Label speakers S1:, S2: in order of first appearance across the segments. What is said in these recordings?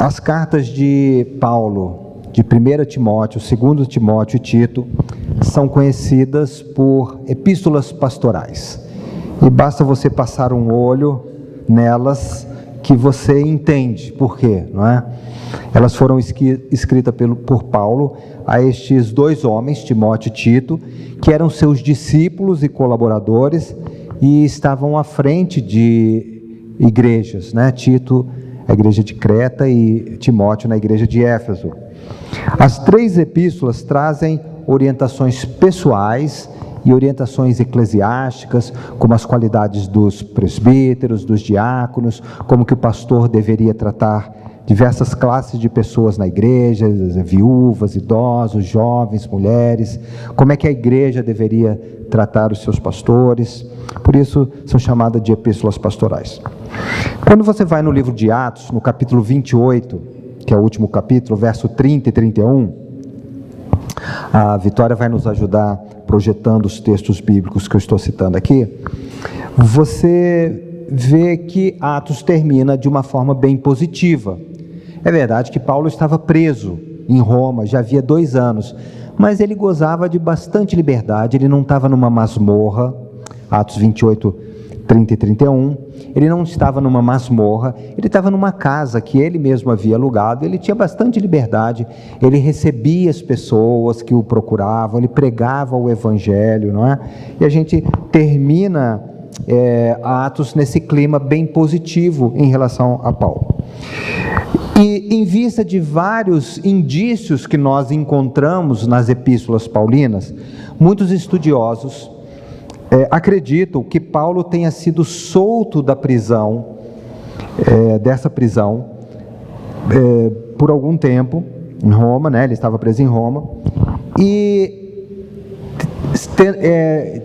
S1: As cartas de Paulo, de 1 Timóteo, 2 Timóteo e Tito, são conhecidas por epístolas pastorais. E basta você passar um olho nelas que você entende por quê, não é? Elas foram escritas por Paulo a estes dois homens, Timóteo e Tito, que eram seus discípulos e colaboradores e estavam à frente de igrejas, né? Tito, a igreja de Creta, e Timóteo na igreja de Éfeso. As três epístolas trazem orientações pessoais e orientações eclesiásticas, como as qualidades dos presbíteros, dos diáconos, como que o pastor deveria tratar diversas classes de pessoas na igreja, viúvas, idosos, jovens, mulheres, como é que a igreja deveria tratar os seus pastores. Por isso são chamadas de epístolas pastorais. Quando você vai no livro de Atos, no capítulo 28, que é o último capítulo, verso 30 e 31, a Vitória vai nos ajudar projetando os textos bíblicos que eu estou citando aqui, você vê que Atos termina de uma forma bem positiva. É verdade que Paulo estava preso em Roma, já havia 2 anos, mas ele gozava de bastante liberdade, ele não estava numa masmorra, Atos 28, 30 e 31, ele não estava numa masmorra, ele estava numa casa que ele mesmo havia alugado, ele tinha bastante liberdade, ele recebia as pessoas que o procuravam, ele pregava o evangelho, não é? E a gente termina Atos nesse clima bem positivo em relação a Paulo. E em vista de vários indícios que nós encontramos nas epístolas paulinas, muitos estudiosos acreditam que Paulo tenha sido solto da prisão, dessa prisão, por algum tempo, em Roma, né? Ele estava preso em Roma, e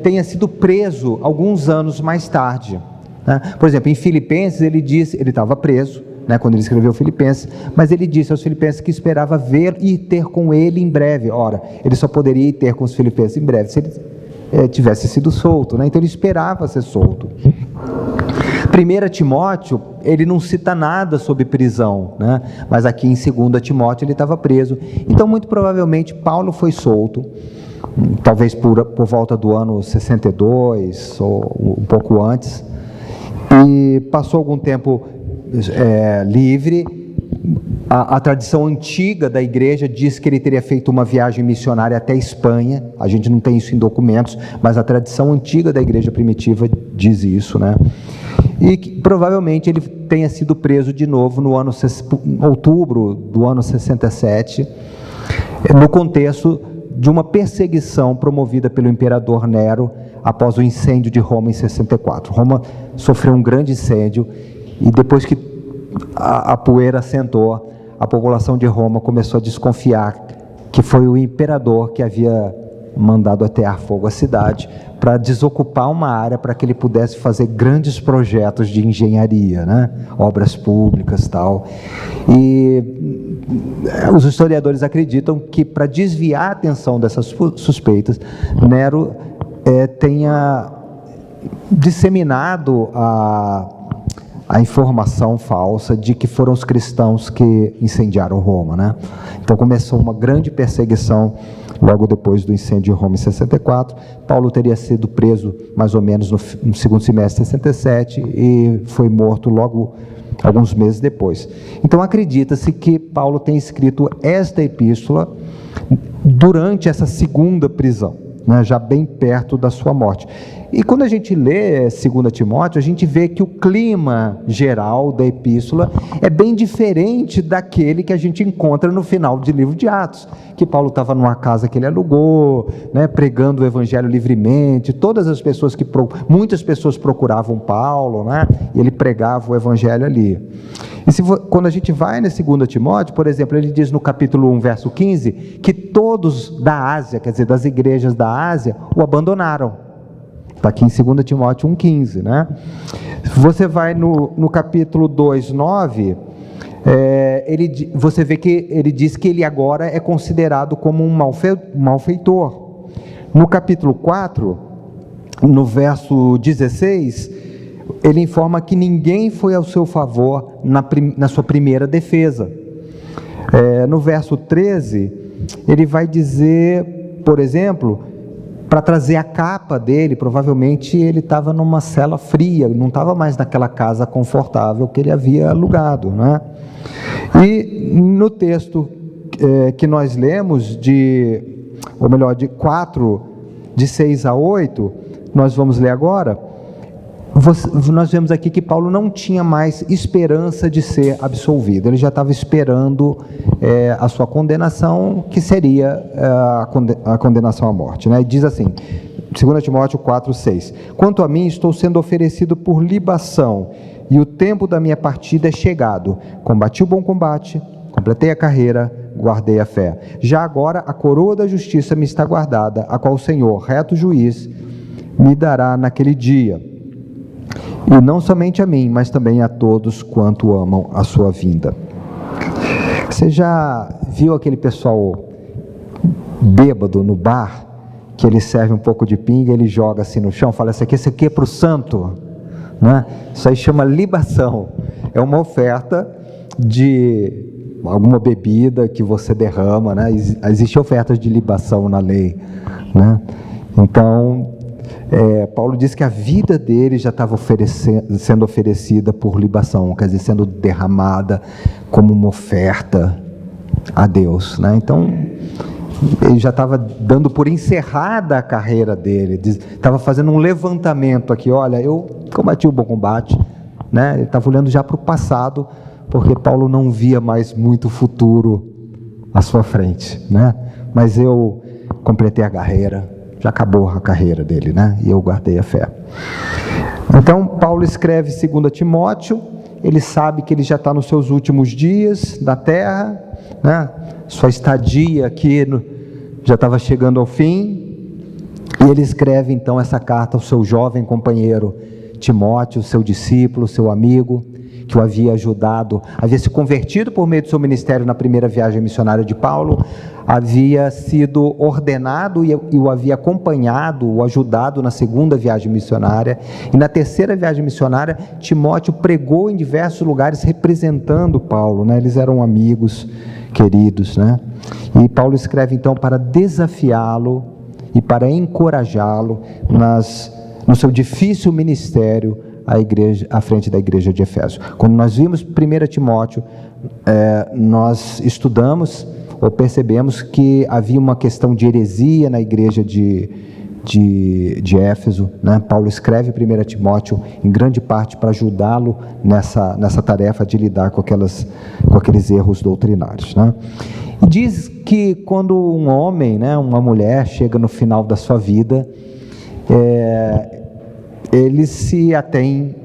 S1: tenha sido preso alguns anos mais tarde, né? Por exemplo, em Filipenses ele disse, ele estava preso, né, quando ele escreveu Filipenses, mas ele disse aos filipenses que esperava ver e ter com ele em breve. Ora, ele só poderia ir ter com os filipenses em breve se ele tivesse sido solto, né? Então ele esperava ser solto. 1 Timóteo, ele não cita nada sobre prisão, né? Mas aqui em 2 Timóteo ele estava preso. Então muito provavelmente Paulo foi solto, talvez por volta do ano 62 ou um pouco antes, e passou algum tempo livre. A tradição antiga da igreja diz que ele teria feito uma viagem missionária até a Espanha. A gente não tem isso em documentos, mas a tradição antiga da igreja primitiva diz isso, né? E que, provavelmente ele tenha sido preso de novo no ano outubro do ano 67, no contexto de uma perseguição promovida pelo imperador Nero após o incêndio de Roma em 64. Roma sofreu um grande incêndio e depois que a poeira assentou, a população de Roma começou a desconfiar que foi o imperador que havia mandado atear fogo à cidade para desocupar uma área para que ele pudesse fazer grandes projetos de engenharia, né? Obras públicas e tal. E os historiadores acreditam que, para desviar a atenção dessas suspeitas, Nero tenha disseminado a informação falsa de que foram os cristãos que incendiaram Roma, né? Então começou uma grande perseguição logo depois do incêndio de Roma em 64. Paulo teria sido preso mais ou menos no segundo semestre de 67 e foi morto logo alguns meses depois. Então acredita-se que Paulo tenha escrito esta epístola durante essa segunda prisão, né, já bem perto da sua morte. E quando a gente lê 2 Timóteo, a gente vê que o clima geral da epístola é bem diferente daquele que a gente encontra no final do livro de Atos, que Paulo estava numa casa que ele alugou, né, pregando o evangelho livremente, muitas pessoas procuravam Paulo, né, e ele pregava o evangelho ali. E quando a gente vai em 2 Timóteo, por exemplo, ele diz no capítulo 1, verso 15, que todos da Ásia, quer dizer, das igrejas da Ásia, o abandonaram. Está aqui em 2 Timóteo 1,15, né? Você vai no capítulo 2, 9, você vê que ele diz que ele agora é considerado como um malfeitor. No capítulo 4, no verso 16, ele informa que ninguém foi ao seu favor na sua primeira defesa. No verso 13, ele vai dizer, por exemplo, para trazer a capa dele, provavelmente ele estava numa cela fria, não estava mais naquela casa confortável que ele havia alugado, né? E no texto que nós lemos, de 4, de 6 a 8, nós vamos ler agora, nós vemos aqui que Paulo não tinha mais esperança de ser absolvido, ele já estava esperando a sua condenação, que seria a condenação à morte, né? Diz assim, 2 Timóteo 4, 6, quanto a mim, estou sendo oferecido por libação, e o tempo da minha partida é chegado, combati o bom combate, completei a carreira, guardei a fé, já agora a coroa da justiça me está guardada, a qual o Senhor, reto juiz, me dará naquele dia, e não somente a mim, mas também a todos quanto amam a sua vinda. Você já viu aquele pessoal bêbado no bar, que ele serve um pouco de pinga, ele joga assim no chão, fala, isso aqui é para o santo, né? Isso aí chama libação, é uma oferta de alguma bebida que você derrama, né? Existem ofertas de libação na lei, né? Então, Paulo diz que a vida dele já estava sendo oferecida por libação, quer dizer, sendo derramada como uma oferta a Deus, né? Então, ele já estava dando por encerrada a carreira dele, estava fazendo um levantamento aqui, olha, eu combati o bom combate, né? Ele estava olhando já para o passado, porque Paulo não via mais muito futuro à sua frente, né? Mas eu completei a carreira, já acabou a carreira dele, né? E eu guardei a fé. Então, Paulo escreve 2 Timóteo, ele sabe que ele já está nos seus últimos dias na terra, né? Sua estadia aqui já estava chegando ao fim, e ele escreve então essa carta ao seu jovem companheiro Timóteo, seu discípulo, seu amigo, que o havia ajudado, havia se convertido por meio do seu ministério na primeira viagem missionária de Paulo, havia sido ordenado e o havia acompanhado, o ajudado na segunda viagem missionária, e na terceira viagem missionária, Timóteo pregou em diversos lugares representando Paulo, né? Eles eram amigos queridos, né? E Paulo escreve então para desafiá-lo e para encorajá-lo no seu difícil ministério à frente da igreja de Efésios. Quando nós vimos 1 Timóteo, nós estudamos ou percebemos que havia uma questão de heresia na igreja de Éfeso, né? Paulo escreve 1 Timóteo em grande parte para ajudá-lo nessa tarefa de lidar com aqueles erros doutrinários, né? E diz que quando um homem, né, uma mulher chega no final da sua vida, eles se atêm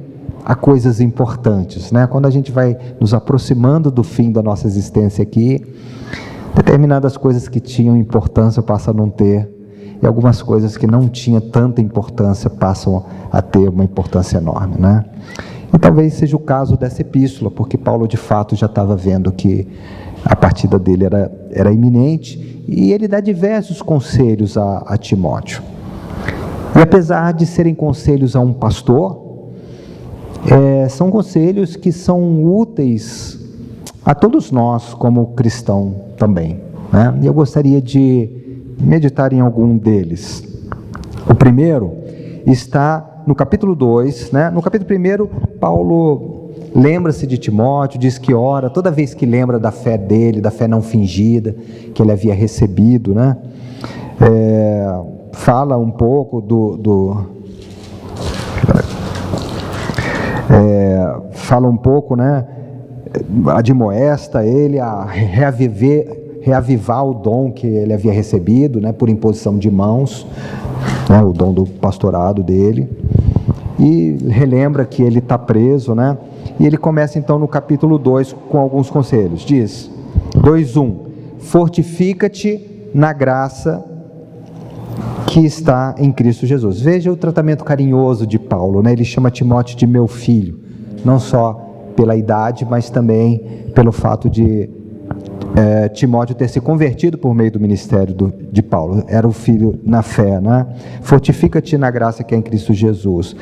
S1: a coisas importantes, né? Quando a gente vai nos aproximando do fim da nossa existência aqui, determinadas coisas que tinham importância passam a não ter, e algumas coisas que não tinham tanta importância passam a ter uma importância enorme, né? E talvez seja o caso dessa epístola, porque Paulo de fato já estava vendo que a partida dele era iminente, e ele dá diversos conselhos a Timóteo. E apesar de serem conselhos a um pastor, são conselhos que são úteis a todos nós como cristão também, né? E eu gostaria de meditar em algum deles. O primeiro está no capítulo 2, né? No capítulo 1, Paulo lembra-se de Timóteo, diz que ora, toda vez que lembra da fé dele, da fé não fingida, que ele havia recebido, né? Fala um pouco fala um pouco, né? Admoesta ele a reavivar o dom que ele havia recebido, né? Por imposição de mãos, né? O dom do pastorado dele, e relembra que ele está preso, né? E ele começa então no capítulo 2 com alguns conselhos. Diz, 2:1, fortifica-te na graça que está em Cristo Jesus. Veja o tratamento carinhoso de Paulo, né? Ele chama Timóteo de meu filho, não só pela idade, mas também pelo fato de Timóteo ter se convertido por meio do ministério de Paulo. Era o filho na fé, né? Fortifica-te na graça que é em Cristo Jesus.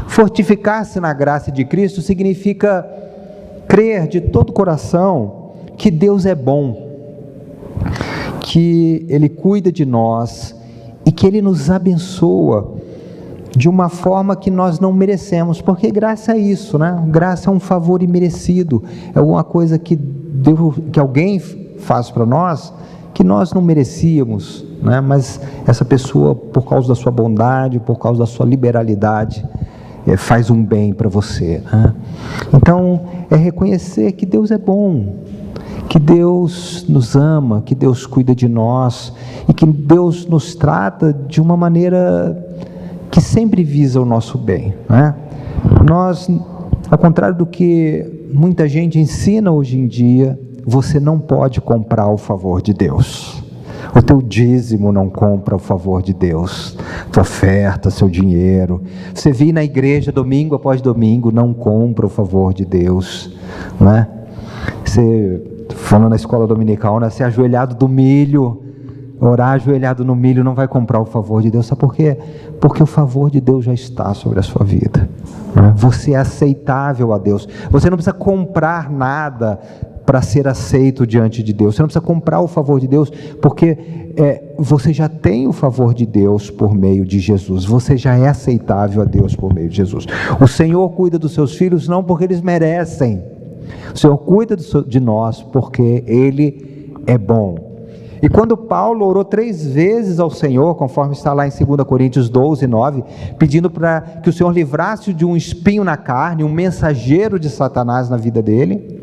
S1: Fortificar-se na graça de Cristo significa crer de todo o coração que Deus é bom, que Ele cuida de nós e que Ele nos abençoa de uma forma que nós não merecemos, porque graça é isso, né? Graça é um favor imerecido, é alguma coisa que alguém faz para nós, que nós não merecíamos, né? Mas essa pessoa, por causa da sua bondade, por causa da sua liberalidade, faz um bem para você, né? Então, é reconhecer que Deus é bom, que Deus nos ama, que Deus cuida de nós, e que Deus nos trata de uma maneira que sempre visa o nosso bem, né? Nós, ao contrário do que muita gente ensina hoje em dia, você não pode comprar o favor de Deus. O teu dízimo não compra o favor de Deus, tua oferta, seu dinheiro. Você vir na igreja domingo após domingo, não compra o favor de Deus, não é? Você, falando na escola dominical, né? Ser ajoelhado do milho, orar ajoelhado no milho não vai comprar o favor de Deus. Sabe por quê? Porque o favor de Deus já está sobre a sua vida, né? Você é aceitável a Deus. Você não precisa comprar nada para ser aceito diante de Deus. Você não precisa comprar o favor de Deus, porque você já tem o favor de Deus por meio de Jesus. Você já é aceitável a Deus por meio de Jesus. O Senhor cuida dos seus filhos não porque eles merecem. O Senhor cuida de nós porque Ele é bom. E quando Paulo orou 3 vezes ao Senhor, conforme está lá em 2 Coríntios 12, 9, pedindo para que o Senhor livrasse de um espinho na carne, um mensageiro de Satanás na vida dele,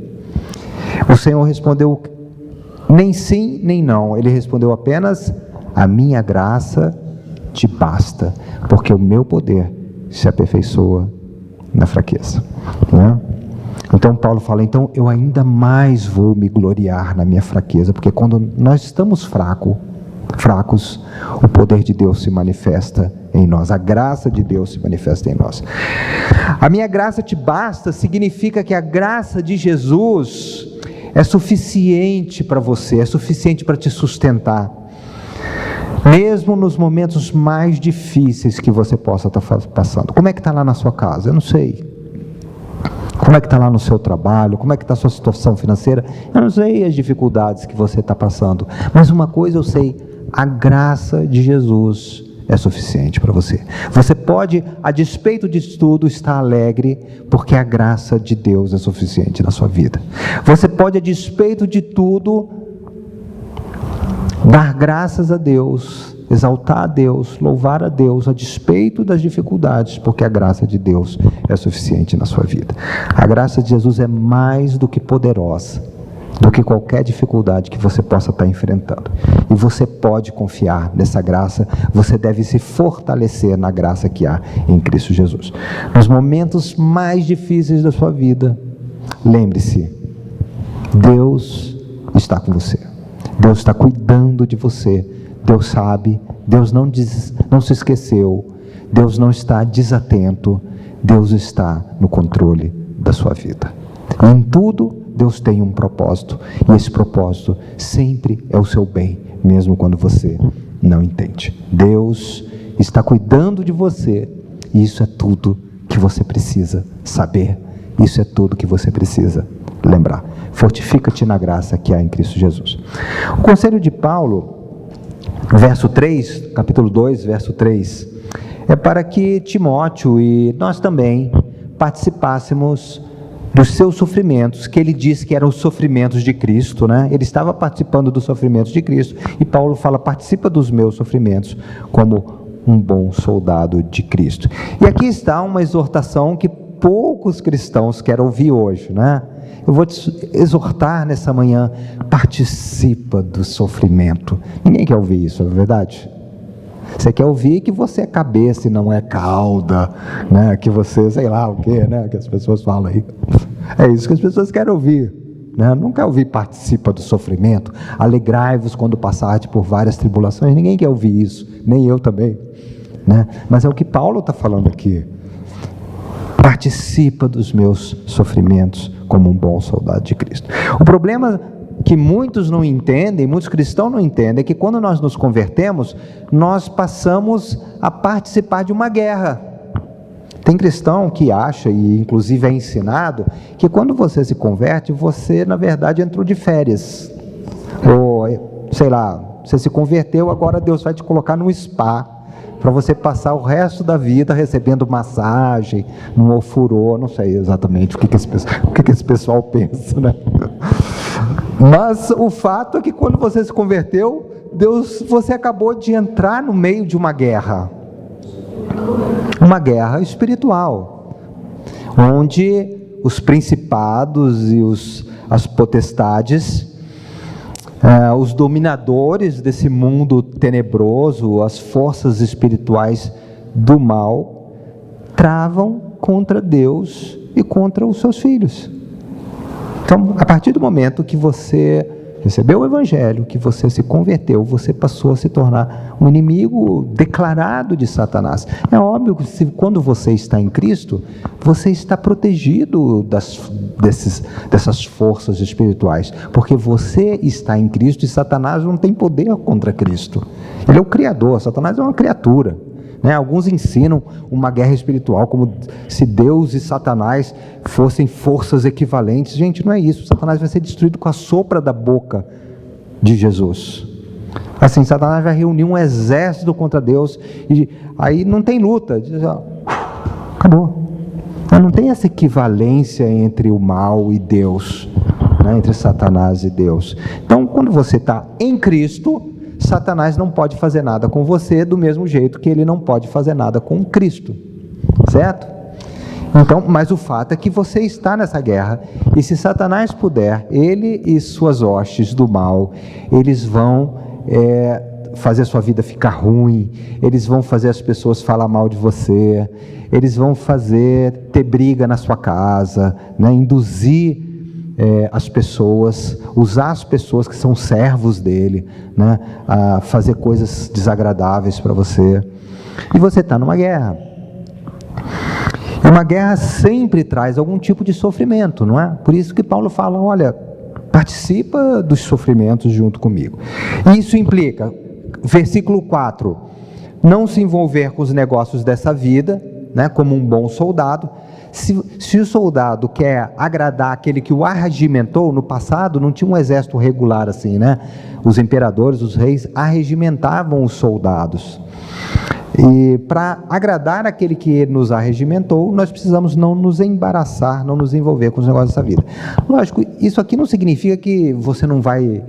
S1: o Senhor respondeu nem sim, nem não. Ele respondeu apenas: a minha graça te basta, porque o meu poder se aperfeiçoa na fraqueza, né? Então Paulo fala, então eu ainda mais vou me gloriar na minha fraqueza, porque quando nós estamos fracos, o poder de Deus se manifesta em nós, a graça de Deus se manifesta em nós. A minha graça te basta significa que a graça de Jesus é suficiente para você, é suficiente para te sustentar, mesmo nos momentos mais difíceis que você possa estar passando. Como é que está lá na sua casa? Eu não sei. Como é que está lá no seu trabalho? Como é que está a sua situação financeira? Eu não sei as dificuldades que você está passando, mas uma coisa eu sei: a graça de Jesus é suficiente para você. Você pode, a despeito de tudo, estar alegre, porque a graça de Deus é suficiente na sua vida. Você pode, a despeito de tudo, dar graças a Deus, exaltar a Deus, louvar a Deus, a despeito das dificuldades, porque a graça de Deus é suficiente na sua vida. A graça de Jesus é mais do que poderosa, do que qualquer dificuldade que você possa estar enfrentando. E você pode confiar nessa graça, você deve se fortalecer na graça que há em Cristo Jesus. Nos momentos mais difíceis da sua vida, lembre-se, Deus está com você. Deus está cuidando de você. Deus sabe, Deus não se esqueceu, Deus não está desatento, Deus está no controle da sua vida. E em tudo, Deus tem um propósito, e esse propósito sempre é o seu bem, mesmo quando você não entende. Deus está cuidando de você, e isso é tudo que você precisa saber, isso é tudo que você precisa lembrar. Fortifica-te na graça que há em Cristo Jesus. O conselho de Paulo, verso 3, capítulo 2, verso 3, é para que Timóteo e nós também participássemos dos seus sofrimentos, que ele diz que eram os sofrimentos de Cristo, né? Ele estava participando dos sofrimentos de Cristo, e Paulo fala: participa dos meus sofrimentos como um bom soldado de Cristo. E aqui está uma exortação que poucos cristãos querem ouvir hoje, né? Eu vou te exortar nessa manhã: participa do sofrimento. Ninguém quer ouvir isso, não é verdade? Você quer ouvir que você é cabeça e não é cauda, né? Que você, sei lá o que, né? Que as pessoas falam aí. É isso que as pessoas querem ouvir, né? Não quer ouvir participa do sofrimento, alegrai-vos quando passardes por várias tribulações. Ninguém quer ouvir isso, nem eu também, né? Mas é o que Paulo está falando aqui: participa dos meus sofrimentos como um bom soldado de Cristo. O problema que muitos não entendem, muitos cristãos não entendem, é que quando nós nos convertemos, nós passamos a participar de uma guerra. Tem cristão que acha, e inclusive é ensinado, que quando você se converte, você na verdade entrou de férias. Ou, sei lá, você se converteu, agora Deus vai te colocar num spa, para você passar o resto da vida recebendo massagem, num ofurô, não sei exatamente o que esse pessoal pensa, né? Mas o fato é que quando você se converteu, você acabou de entrar no meio de uma guerra espiritual, onde os principados e as potestades, os dominadores desse mundo tenebroso, as forças espirituais do mal, travam contra Deus e contra os seus filhos. Então, a partir do momento que você recebeu o Evangelho, que você se converteu, você passou a se tornar um inimigo declarado de Satanás. É óbvio que quando você está em Cristo, você está protegido dessas forças espirituais, porque você está em Cristo e Satanás não tem poder contra Cristo. Ele é o Criador, Satanás é uma criatura. Alguns ensinam uma guerra espiritual como se Deus e Satanás fossem forças equivalentes. Gente, não é isso. Satanás vai ser destruído com a sopra da boca de Jesus. Assim, Satanás vai reunir um exército contra Deus e aí não tem luta. Acabou. Não tem essa equivalência entre o mal e Deus, entre Satanás e Deus. Então, quando você está em Cristo, Satanás não pode fazer nada com você do mesmo jeito que ele não pode fazer nada com Cristo, certo? Então, mas o fato é que você está nessa guerra, e se Satanás puder, ele e suas hostes do mal, eles vão fazer a sua vida ficar ruim, eles vão fazer as pessoas falar mal de você, eles vão ter briga na sua casa, induzir as pessoas, usar as pessoas que são servos dele, a fazer coisas desagradáveis para você, e você está numa guerra. E uma guerra sempre traz algum tipo de sofrimento, não é? Por isso que Paulo fala, olha, participa dos sofrimentos junto comigo. Isso implica, versículo 4, não se envolver com os negócios dessa vida, como um bom soldado. Se o soldado quer agradar aquele que o arregimentou, no passado não tinha um exército regular assim, Os imperadores, os reis arregimentavam os soldados. E para agradar aquele que nos arregimentou, nós precisamos não nos embaraçar, não nos envolver com os negócios dessa vida. Lógico, isso aqui não significa que você não vai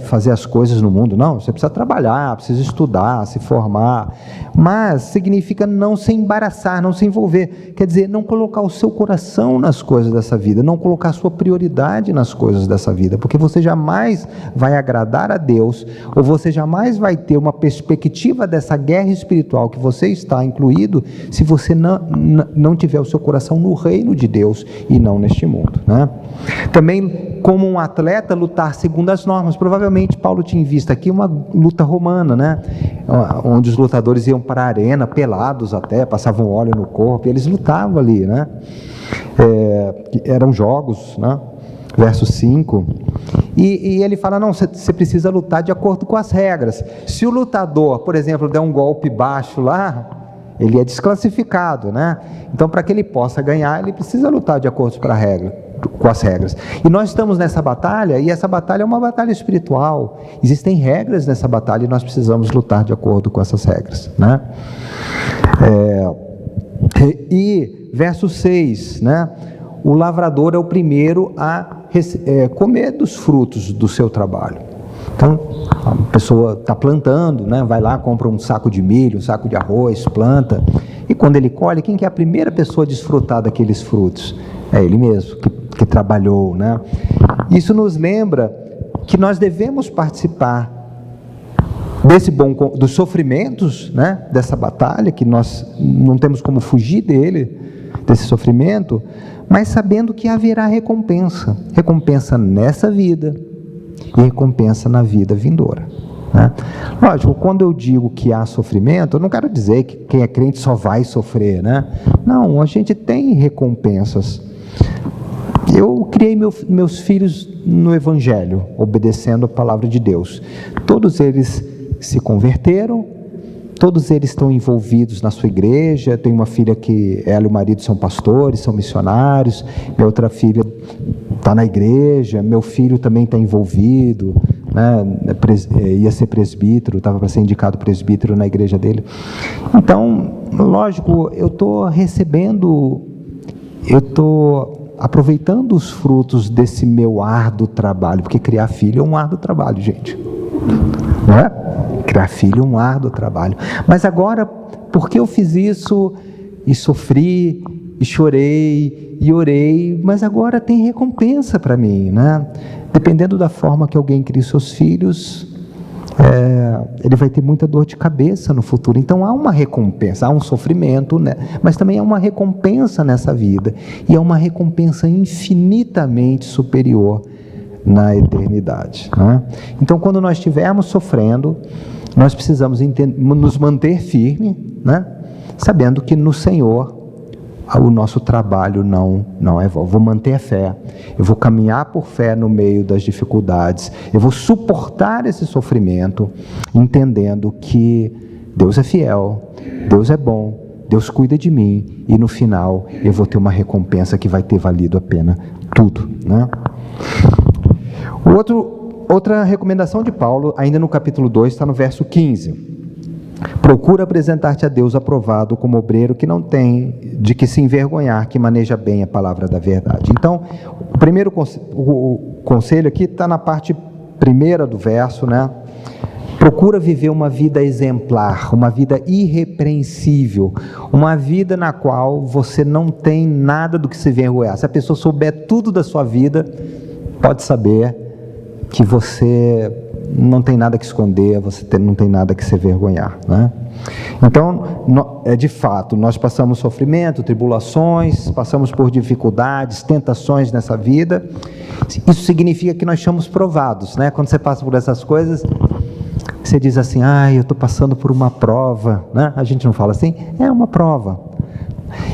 S1: fazer as coisas no mundo, não. Você precisa trabalhar, precisa estudar, se formar, mas significa não se embaraçar, não se envolver, quer dizer, não colocar o seu coração nas coisas dessa vida, não colocar a sua prioridade nas coisas dessa vida, porque você jamais vai agradar a Deus, ou você jamais vai ter uma perspectiva dessa guerra espiritual que você está incluído, se você não tiver o seu coração no reino de Deus e não neste mundo, Também, como um atleta, lutar segundo as normas. Provavelmente Paulo tinha em vista aqui uma luta romana, onde os lutadores iam para a arena, pelados até, passavam óleo no corpo, e eles lutavam ali, eram jogos, verso 5, e ele fala, não, você precisa lutar de acordo com as regras. Se o lutador, por exemplo, der um golpe baixo lá, ele é desclassificado, Então, para que ele possa ganhar, ele precisa lutar de acordo com as regras. E nós estamos nessa batalha, e essa batalha é uma batalha espiritual. Existem regras nessa batalha, e nós precisamos lutar de acordo com essas regras, E verso 6, o lavrador é o primeiro a comer dos frutos do seu trabalho. Então, a pessoa está plantando, vai lá, compra um saco de milho, um saco de arroz, planta, e quando ele colhe, quem que é a primeira pessoa a desfrutar daqueles frutos? É ele mesmo, que trabalhou, Isso nos lembra que nós devemos participar dos sofrimentos, dessa batalha, que nós não temos como fugir desse sofrimento, mas sabendo que haverá recompensa nessa vida e recompensa na vida vindoura, Lógico, quando eu digo que há sofrimento, eu não quero dizer que quem é crente só vai sofrer, Não, a gente tem recompensas. Eu criei meus filhos no Evangelho, obedecendo a palavra de Deus. Todos eles se converteram, todos eles estão envolvidos na sua igreja. Tem uma filha que ela e o marido são pastores, são missionários. Minha outra filha está na igreja. Meu filho também está envolvido, né? Ia ser presbítero, estava para ser indicado presbítero na igreja dele. Então, lógico, eu estou aproveitando os frutos desse meu árduo trabalho, porque criar filho é um árduo trabalho, gente, não é? Criar filho é um árduo trabalho. Mas agora, porque eu fiz isso e sofri e chorei e orei, mas agora tem recompensa para mim, né? Dependendo da forma que alguém cria seus filhos, ele vai ter muita dor de cabeça no futuro. Então há uma recompensa, há um sofrimento, né? Mas também há uma recompensa nessa vida, e é uma recompensa infinitamente superior na eternidade, né? Então, quando nós estivermos sofrendo, nós precisamos nos manter firmes, né? Sabendo que no Senhor o nosso trabalho não é vão. Eu vou manter a fé, eu vou caminhar por fé no meio das dificuldades, eu vou suportar esse sofrimento, entendendo que Deus é fiel, Deus é bom, Deus cuida de mim, e no final eu vou ter uma recompensa que vai ter valido a pena tudo, né? Outra recomendação de Paulo, ainda no capítulo 2, está no verso 15. Procura apresentar-te a Deus aprovado como obreiro que não tem de que se envergonhar, que maneja bem a palavra da verdade. Então, o primeiro conselho aqui está na parte primeira do verso, né? Procura viver uma vida exemplar, uma vida irrepreensível, uma vida na qual você não tem nada do que se envergonhar. Se a pessoa souber tudo da sua vida, pode saber que você não tem nada que esconder, não tem nada que se envergonhar, né? Então, de fato, nós passamos sofrimento, tribulações, passamos por dificuldades, tentações nessa vida. Isso significa que nós somos provados, né? Quando você passa por essas coisas, você diz assim: eu estou passando por uma prova, né? A gente não fala assim, é uma prova.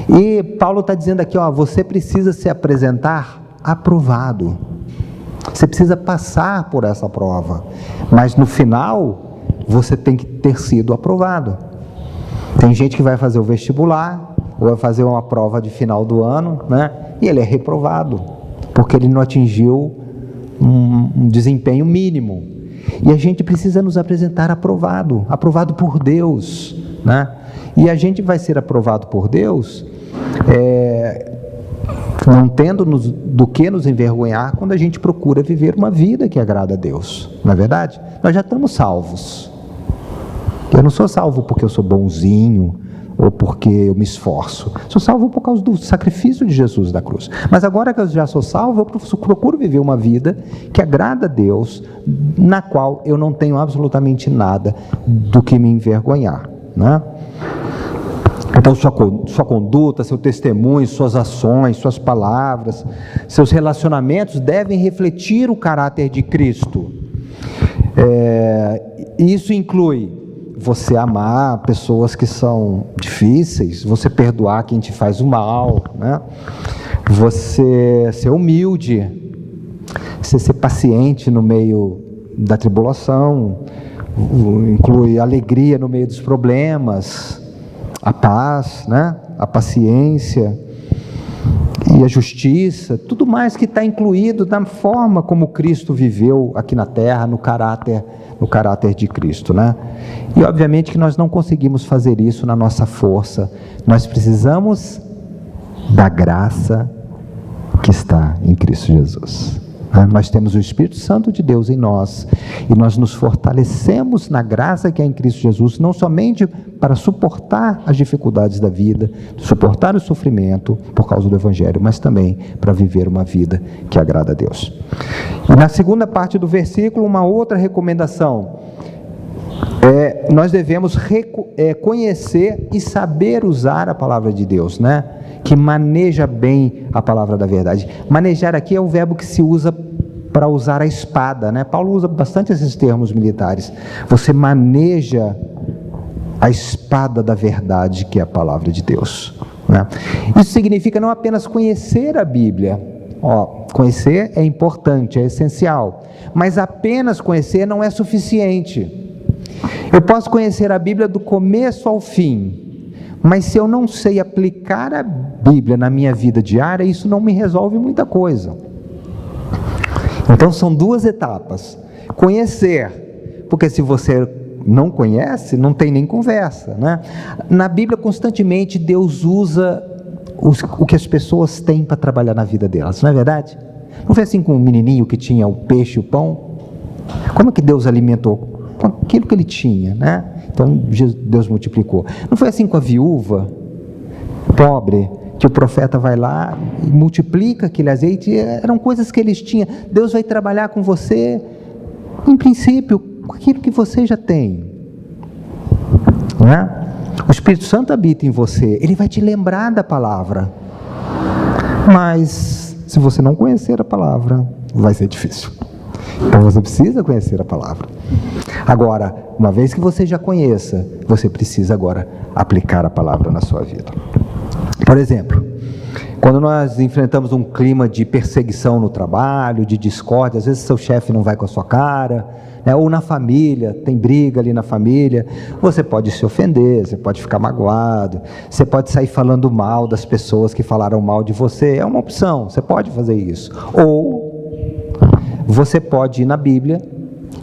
S1: E Paulo está dizendo aqui, você precisa se apresentar aprovado. Você precisa passar por essa prova, mas no final você tem que ter sido aprovado. Tem gente que vai fazer o vestibular, ou vai fazer uma prova de final do ano, né? E ele é reprovado, porque ele não atingiu um desempenho mínimo. E a gente precisa nos apresentar aprovado por Deus, né? E a gente vai ser aprovado por Deus, não tendo do que nos envergonhar, quando a gente procura viver uma vida que agrada a Deus. Não é verdade? Nós já estamos salvos. Eu não sou salvo porque eu sou bonzinho, ou porque eu me esforço. Sou salvo por causa do sacrifício de Jesus da cruz. Mas agora que eu já sou salvo, eu procuro viver uma vida que agrada a Deus, na qual eu não tenho absolutamente nada do que me envergonhar, né? Então, sua conduta, seu testemunho, suas ações, suas palavras, seus relacionamentos devem refletir o caráter de Cristo. Isso inclui você amar pessoas que são difíceis, você perdoar quem te faz o mal, né? Você ser humilde, você ser paciente no meio da tribulação, inclui alegria no meio dos problemas, a paz, né? A paciência e a justiça, tudo mais que está incluído na forma como Cristo viveu aqui na terra, no caráter de Cristo, né? E obviamente que nós não conseguimos fazer isso na nossa força, nós precisamos da graça que está em Cristo Jesus. Nós temos o Espírito Santo de Deus em nós, e nós nos fortalecemos na graça que é em Cristo Jesus, não somente para suportar as dificuldades da vida, suportar o sofrimento por causa do Evangelho, mas também para viver uma vida que agrada a Deus. E na segunda parte do versículo, uma outra recomendação, nós devemos conhecer e saber usar a palavra de Deus, né? Que maneja bem a palavra da verdade. Manejar aqui é o verbo que se usa para usar a espada, né? Paulo usa bastante esses termos militares. Você maneja a espada da verdade, que é a palavra de Deus, né? Isso significa não apenas conhecer a Bíblia. Conhecer é importante, é essencial, mas apenas conhecer não é suficiente. Eu posso conhecer a Bíblia do começo ao fim, mas se eu não sei aplicar a Bíblia na minha vida diária, isso não me resolve muita coisa. Então são duas etapas. Conhecer, porque se você não conhece, não tem nem conversa, né? Na Bíblia constantemente Deus usa o que as pessoas têm para trabalhar na vida delas, não é verdade? Não foi assim com o menininho que tinha o peixe e o pão? Como é que Deus alimentou? Com aquilo que ele tinha, né? Então Deus multiplicou. Não foi assim com a viúva pobre, que o profeta vai lá e multiplica aquele azeite? Eram coisas que eles tinham. Deus vai trabalhar com você, em princípio, com aquilo que você já tem, né? O Espírito Santo habita em você, ele vai te lembrar da palavra, mas se você não conhecer a palavra, vai ser difícil. Então você precisa conhecer a palavra. Agora, uma vez que você já conheça, você precisa agora aplicar a palavra na sua vida. Por exemplo, quando nós enfrentamos um clima de perseguição no trabalho, de discórdia, às vezes seu chefe não vai com a sua cara, né? Ou na família, tem briga ali na família, você pode se ofender, você pode ficar magoado, você pode sair falando mal das pessoas que falaram mal de você, é uma opção, você pode fazer isso. Ou você pode ir na Bíblia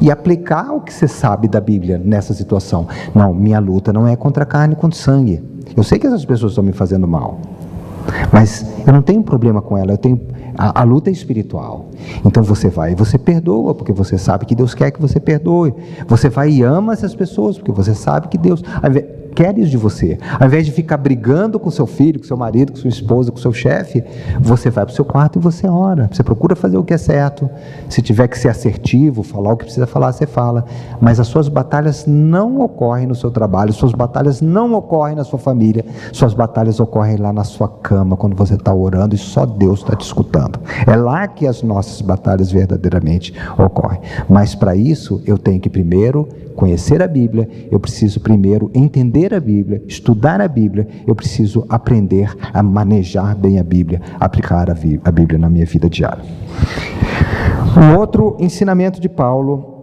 S1: e aplicar o que você sabe da Bíblia nessa situação. Não, minha luta não é contra a carne e contra o sangue. Eu sei que essas pessoas estão me fazendo mal, mas eu não tenho problema com ela, a luta é espiritual. Então você vai e você perdoa, porque você sabe que Deus quer que você perdoe. Você vai e ama essas pessoas, porque você sabe que Deus quer isso de você. Ao invés de ficar brigando com seu filho, com seu marido, com sua esposa, com seu chefe, você vai para o seu quarto e você ora. Você procura fazer o que é certo. Se tiver que ser assertivo, falar o que precisa falar, você fala. Mas as suas batalhas não ocorrem no seu trabalho, suas batalhas não ocorrem na sua família, suas batalhas ocorrem lá na sua cama, quando você está orando e só Deus está te escutando. É lá que as nossas batalhas verdadeiramente ocorrem. Mas para isso, eu tenho que primeiro conhecer a Bíblia, eu preciso primeiro entender a Bíblia, estudar a Bíblia, eu preciso aprender a manejar bem a Bíblia, aplicar a Bíblia na minha vida diária. Um outro ensinamento de Paulo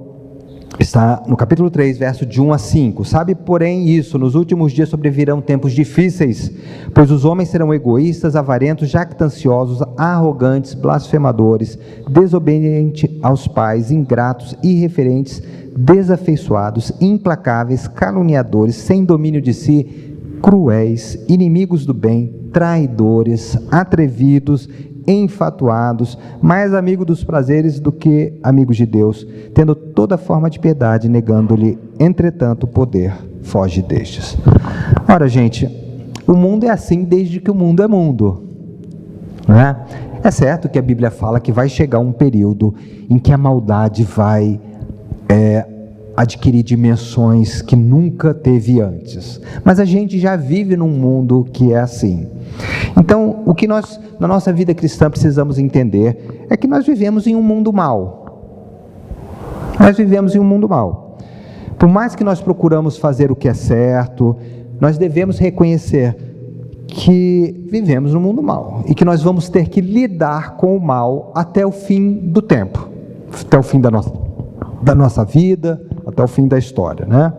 S1: está no capítulo 3, verso de 1 a 5. Sabe, porém, isso, nos últimos dias sobrevirão tempos difíceis, pois os homens serão egoístas, avarentos, jactanciosos, arrogantes, blasfemadores, desobedientes aos pais, ingratos, irreverentes, desafeiçoados, implacáveis, caluniadores, sem domínio de si, cruéis, inimigos do bem, traidores, atrevidos, enfatuados, mais amigos dos prazeres do que amigos de Deus, tendo toda forma de piedade, negando-lhe, entretanto, o poder, foge destes. Ora, gente, o mundo é assim desde que o mundo é mundo, não é? É certo que a Bíblia fala que vai chegar um período em que a maldade vai adquirir dimensões que nunca teve antes, mas a gente já vive num mundo que é assim. Então, o que nós, na nossa vida cristã, precisamos entender é que nós vivemos em um mundo mau. Nós vivemos em um mundo mau. Por mais que nós procuramos fazer o que é certo, nós devemos reconhecer que vivemos num mundo mau e que nós vamos ter que lidar com o mal até o fim do tempo, até o fim da nossa vida, até o fim da história, né?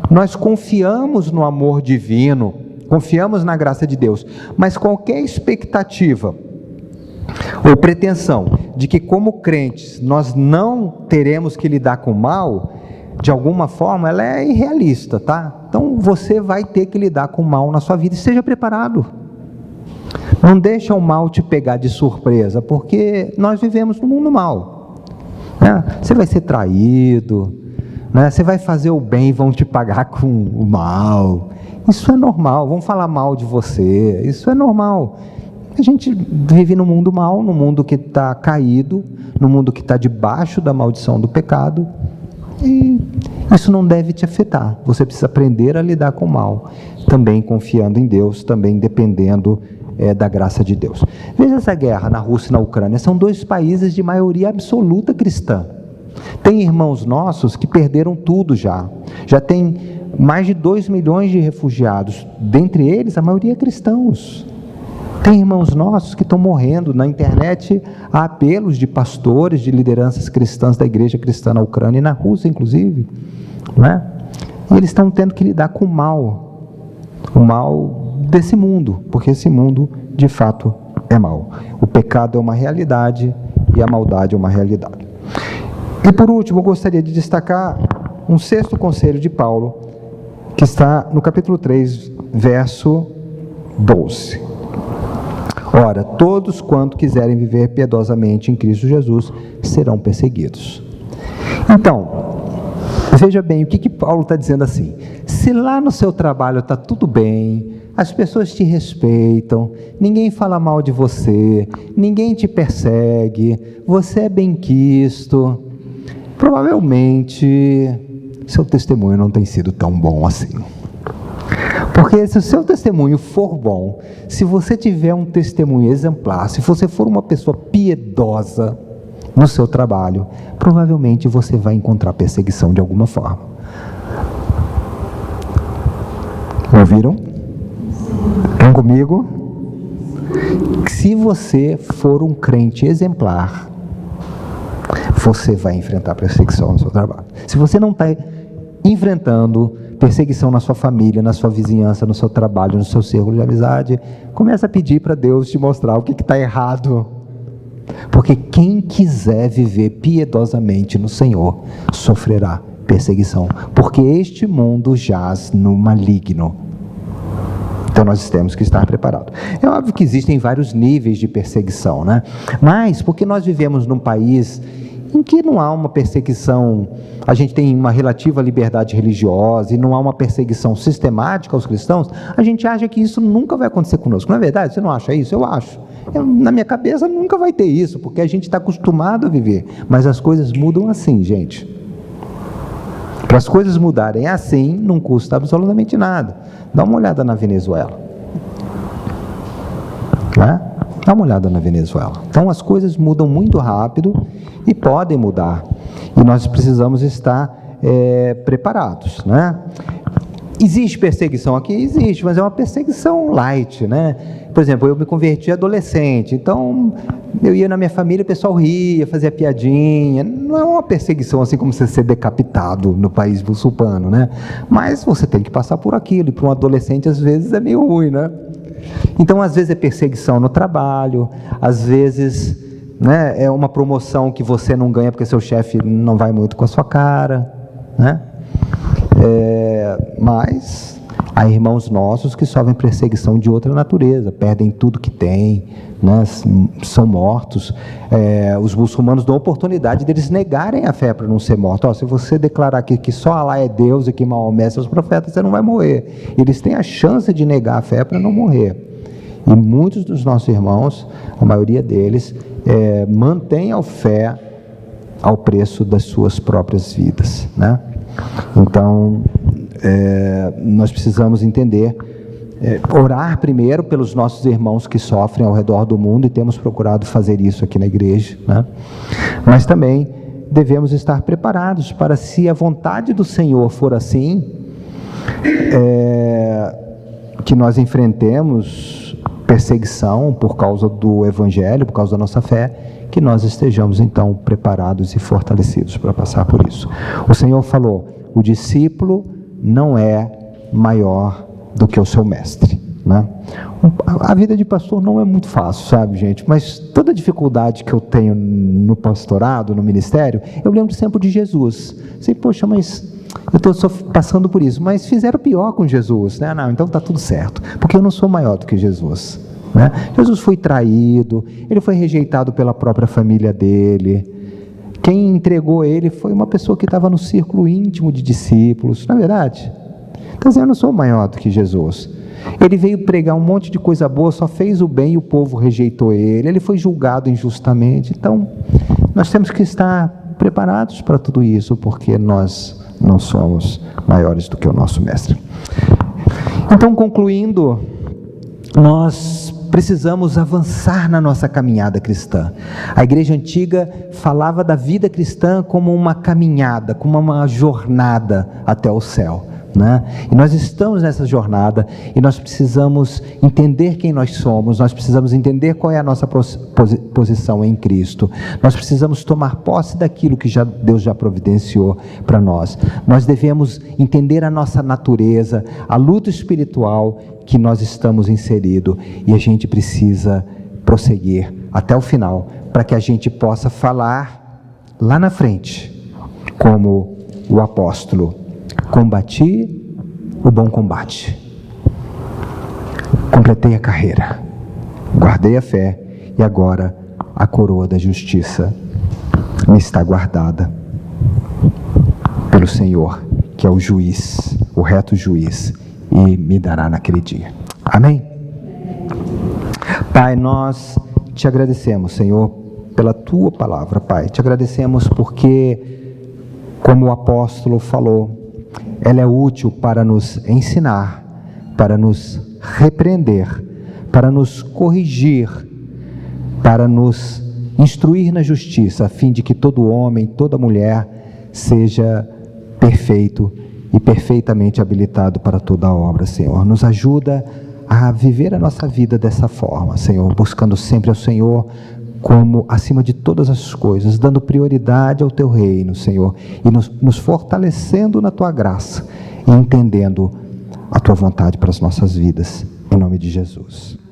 S1: Nós confiamos no amor divino, confiamos na graça de Deus, mas qualquer expectativa ou pretensão de que como crentes nós não teremos que lidar com o mal, de alguma forma ela é irrealista, tá? Então você vai ter que lidar com o mal na sua vida, e esteja preparado. Não deixa o mal te pegar de surpresa, porque nós vivemos no mundo mal, né? Você vai ser traído, né? Você vai fazer o bem e vão te pagar com o mal. Isso é normal, vão falar mal de você, isso é normal. A gente vive num mundo mau, num mundo que está caído, num mundo que está debaixo da maldição do pecado, e isso não deve te afetar. Você precisa aprender a lidar com o mal, também confiando em Deus, também dependendo da graça de Deus. Veja essa guerra na Rússia e na Ucrânia, são dois países de maioria absoluta cristã. Tem irmãos nossos que perderam tudo já tem mais de 2 milhões de refugiados, dentre eles a maioria cristãos. Tem irmãos nossos que estão morrendo. Na internet há apelos de pastores, de lideranças cristãs da igreja cristã na Ucrânia e na Rússia, inclusive, não é? E eles estão tendo que lidar com o mal desse mundo, porque esse mundo, de fato, é mau. O pecado é uma realidade e a maldade é uma realidade. E por último, eu gostaria de destacar um sexto conselho de Paulo, que está no capítulo 3, verso 12. Ora, todos quanto quiserem viver piedosamente em Cristo Jesus serão perseguidos. Então, veja bem, o que Paulo está dizendo assim? Se lá no seu trabalho está tudo bem, as pessoas te respeitam, ninguém fala mal de você, ninguém te persegue, você é benquisto, provavelmente seu testemunho não tem sido tão bom assim. Porque se o seu testemunho for bom, se você tiver um testemunho exemplar, se você for uma pessoa piedosa no seu trabalho, provavelmente você vai encontrar perseguição de alguma forma. Ouviram? Estão comigo? Se você for um crente exemplar, você vai enfrentar perseguição no seu trabalho. Se você não está enfrentando perseguição na sua família, na sua vizinhança, no seu trabalho, no seu círculo de amizade, começa a pedir para Deus te mostrar o que está errado. Porque quem quiser viver piedosamente no Senhor, sofrerá perseguição. Porque este mundo jaz no maligno. Então nós temos que estar preparados. É óbvio que existem vários níveis de perseguição, né? Mas porque nós vivemos num país em que não há uma perseguição, a gente tem uma relativa liberdade religiosa e não há uma perseguição sistemática aos cristãos, a gente acha que isso nunca vai acontecer conosco. Não é verdade? Você não acha isso? Eu acho. Na minha cabeça nunca vai ter isso, porque a gente está acostumado a viver. Mas as coisas mudam assim, gente. Para as coisas mudarem assim, não custa absolutamente nada. Dá uma olhada na Venezuela. Né? Dá uma olhada na Venezuela. Então as coisas mudam muito rápido e podem mudar. E nós precisamos estar preparados, né? Existe perseguição aqui? Existe, mas é uma perseguição light, né? Por exemplo, eu me converti adolescente, então eu ia na minha família, o pessoal ria, fazia piadinha. Não é uma perseguição assim como você ser decapitado no país muçulmano, né? Mas você tem que passar por aquilo, e para um adolescente às vezes é meio ruim, né? Então às vezes é perseguição no trabalho, às vezes, né, é uma promoção que você não ganha porque seu chefe não vai muito com a sua cara, né? Mas há irmãos nossos que sofrem perseguição de outra natureza, perdem tudo que têm, né? São mortos. Os muçulmanos dão oportunidade deles negarem a fé para não ser mortos. Se você declarar que só Alá é Deus e que Maomé são os profetas, você não vai morrer. Eles têm a chance de negar a fé para não morrer. E muitos dos nossos irmãos, a maioria deles, mantém a fé ao preço das suas próprias vidas, né? Então, nós precisamos entender, orar primeiro pelos nossos irmãos que sofrem ao redor do mundo, e temos procurado fazer isso aqui na igreja, né? Mas também devemos estar preparados para, se a vontade do Senhor for assim, que nós enfrentemos perseguição por causa do Evangelho, por causa da nossa fé, que nós estejamos então preparados e fortalecidos para passar por isso. O Senhor falou: o discípulo não é maior do que o seu mestre, né? A vida de pastor não é muito fácil, sabe, gente? Mas toda dificuldade que eu tenho no pastorado, no ministério, eu lembro sempre de Jesus. Sei, poxa, mas eu estou passando por isso. Mas fizeram pior com Jesus, né? Não, então está tudo certo, porque eu não sou maior do que Jesus, né? Jesus foi traído, ele foi rejeitado pela própria família dele. Quem entregou ele foi uma pessoa que estava no círculo íntimo de discípulos, não é verdade? Então eu não sou maior do que Jesus. Ele veio pregar um monte de coisa boa, só fez o bem e o povo rejeitou ele. Ele foi julgado injustamente. Então nós temos que estar preparados para tudo isso, porque nós não somos maiores do que o nosso mestre. Então, concluindo, nós precisamos avançar na nossa caminhada cristã. A igreja antiga falava da vida cristã como uma caminhada, como uma jornada até o céu. né? E nós estamos nessa jornada e nós precisamos entender quem nós somos, nós precisamos entender qual é a nossa posição em Cristo, nós precisamos tomar posse daquilo que Deus já providenciou para nós. Nós devemos entender a nossa natureza, a luta espiritual que nós estamos inseridos, e a gente precisa prosseguir até o final, para que a gente possa falar lá na frente, como o apóstolo: combati o bom combate, completei a carreira, guardei a fé, e agora a coroa da justiça me está guardada pelo Senhor, que é o juiz, o reto juiz, e me dará naquele dia. Amém? Pai, nós te agradecemos, Senhor, pela tua palavra, Pai. Te agradecemos porque, como o apóstolo falou, ela é útil para nos ensinar, para nos repreender, para nos corrigir, para nos instruir na justiça, a fim de que todo homem, toda mulher seja perfeito e perfeitamente habilitado para toda obra, Senhor. Nos ajuda a viver a nossa vida dessa forma, Senhor, buscando sempre ao Senhor como acima de todas as coisas, dando prioridade ao Teu reino, Senhor, e nos fortalecendo na Tua graça e entendendo a Tua vontade para as nossas vidas, em nome de Jesus.